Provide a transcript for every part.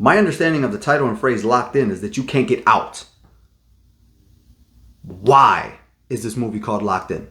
My understanding of the title and phrase locked in is that you can't get out. Why is this movie called Locked In?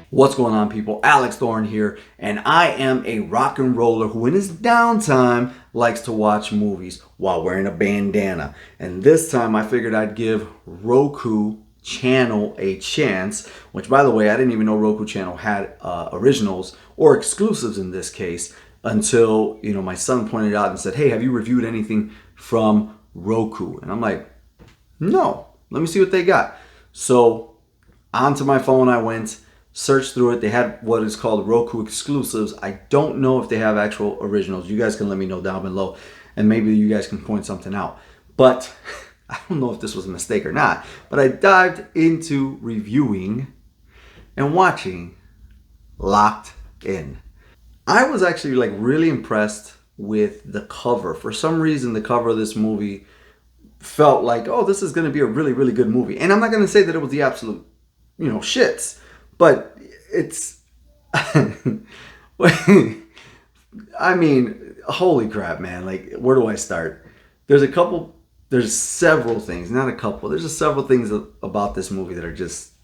What's going on, people? Alex Thorn here, and I am a rock and roller who in his downtime likes to watch movies while wearing a bandana. And this time I figured I'd give Roku Channel a chance, which, by the way, I didn't even know Roku Channel had originals or exclusives in this case until, my son pointed out and said, "Hey, have you reviewed anything from Roku?" And I'm like, "No, let me see what they got." So onto my phone I went, searched through it. They had what is called Roku exclusives. I don't know if they have actual originals. You guys can let me know down below, and maybe you guys can point something out. But I don't know if this was a mistake or not, but I dived into reviewing and watching Locked In. I was actually really impressed with the cover. For some reason, the cover of this movie felt like, oh, this is going to be a really, really good movie. And I'm not going to say that it was the absolute, shits. But it's, I mean, holy crap, man. Where do I start? There's several things, not a couple. There's just several things about this movie that are just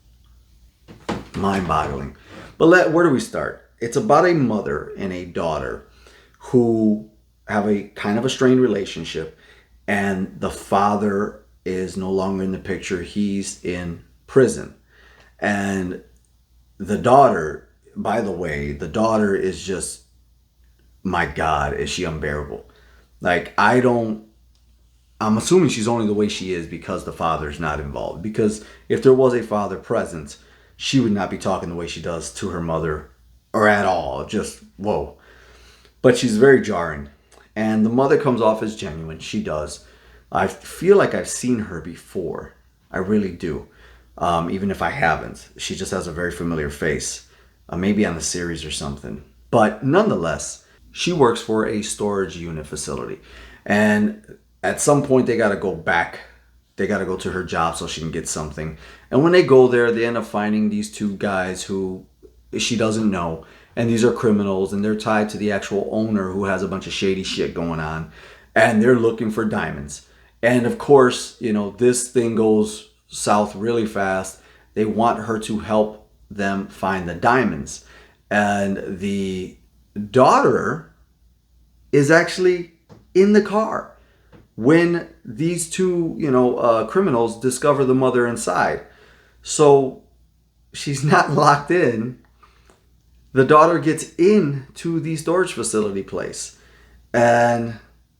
mind-boggling. But where do we start? It's about a mother and a daughter who have a kind of a strained relationship, and the father is no longer in the picture. He's in prison. And the daughter, by the way, is just, my God, is she unbearable. I'm assuming she's only the way she is because the father's not involved. Because if there was a father present, she would not be talking the way she does to her mother or at all. Just, whoa. But she's very jarring. And the mother comes off as genuine. She does. I feel like I've seen her before. I really do. Even if I haven't. She just has a very familiar face. Maybe on the series or something. But nonetheless, she works for a storage unit facility. And at some point they got to go back. They got to go to her job so she can get something. And when they go there, they end up finding these two guys who she doesn't know. And these are criminals, and they're tied to the actual owner who has a bunch of shady shit going on. And they're looking for diamonds. And of course, this thing goes south really fast. They want her to help them find the diamonds. And the daughter is actually in the car when these two, criminals discover the mother inside. So she's not locked in. The daughter gets into the storage facility place and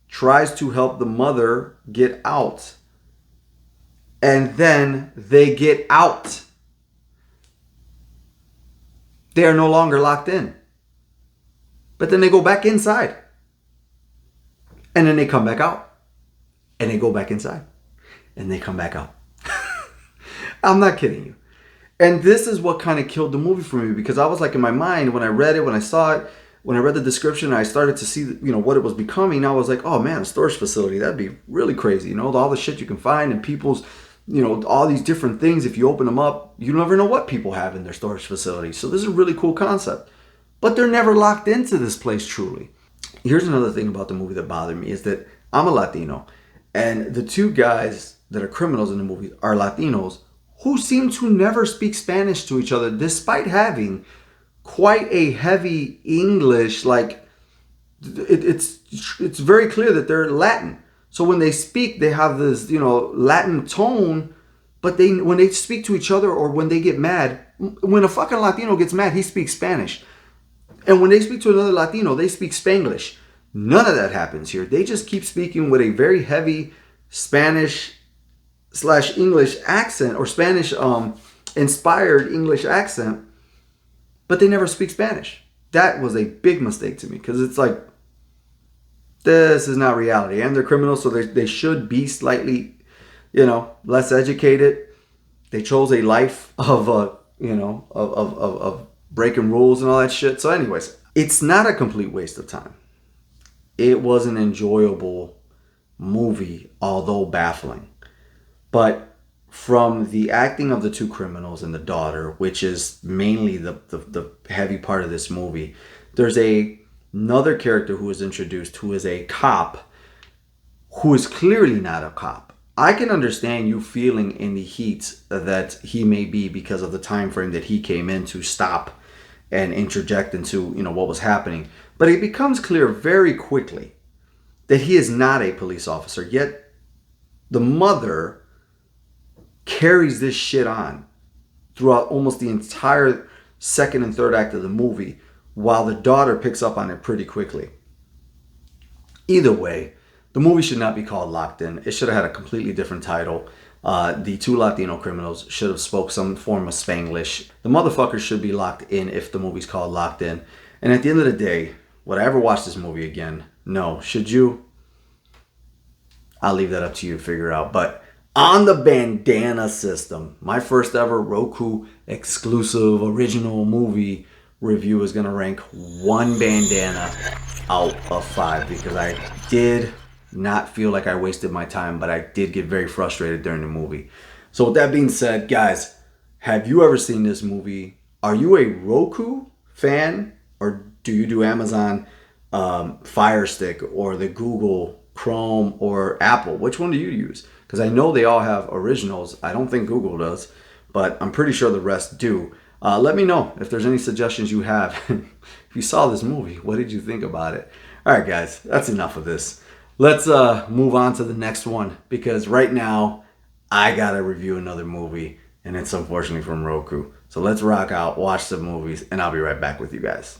tries to help the mother get out. And then they get out. They are no longer locked in. But then they go back inside. And then they come back out. And they go back inside. And they come back out. I'm not kidding you. And this is what kind of killed the movie for me. Because I was in my mind, when I read it, when I saw it, when I read the description, I started to see, what it was becoming. I was like, oh man, a storage facility. That'd be really crazy. All the shit you can find and people's, all these different things. If you open them up, you never know what people have in their storage facility. So this is a really cool concept. But they're never locked into this place truly. Here's another thing about the movie that bothered me is that I'm a Latino. And the two guys that are criminals in the movie are Latinos who seem to never speak Spanish to each other despite having quite a heavy English. It's very clear that they're Latin. So when they speak, they have this, Latin tone, but when they speak to each other or when they get mad, when a fucking Latino gets mad, he speaks Spanish. And when they speak to another Latino, they speak Spanglish. None of that happens here. They just keep speaking with a very heavy Spanish/English accent or Spanish inspired English accent, but they never speak Spanish. That was a big mistake to me because it's this is not reality. And they're criminals, so they should be slightly, less educated. They chose a life of, of breaking rules and all that shit. So anyways, it's not a complete waste of time. it was an enjoyable movie, although baffling. But from the acting of the two criminals and the daughter, which is mainly the heavy part of this movie, there's another character who is introduced who is a cop who is clearly not a cop. I can understand you feeling in the heat that he may be because of the time frame that he came in to stop and interject into, what was happening. But it becomes clear very quickly that he is not a police officer. Yet the mother carries this shit on throughout almost the entire second and third act of the movie, while the daughter picks up on it pretty quickly. Either way, the movie should not be called Locked In. It should have had a completely different title. The two Latino criminals should have spoke some form of Spanglish. The motherfuckers should be locked in if the movie's called Locked In. And at the end of the day, would I ever watch this movie again? No. Should you? I'll leave that up to you to figure out. But on the bandana system, my first ever Roku exclusive original movie review is going to rank one bandana out of 5 because I did not feel like I wasted my time, but I did get very frustrated during the movie. So with that being said, guys, have you ever seen this movie? Are you a Roku fan, or do you do Amazon Fire Stick or the Google Chrome or Apple? Which one do you use? Because I know they all have originals. I don't think Google does, but I'm pretty sure the rest do. Let me know if there's any suggestions you have. If you saw this movie, what did you think about it? All right, guys, that's enough of this. Let's move on to the next one, because right now I gotta review another movie, and it's unfortunately from Roku. So let's rock out, watch some movies, and I'll be right back with you guys.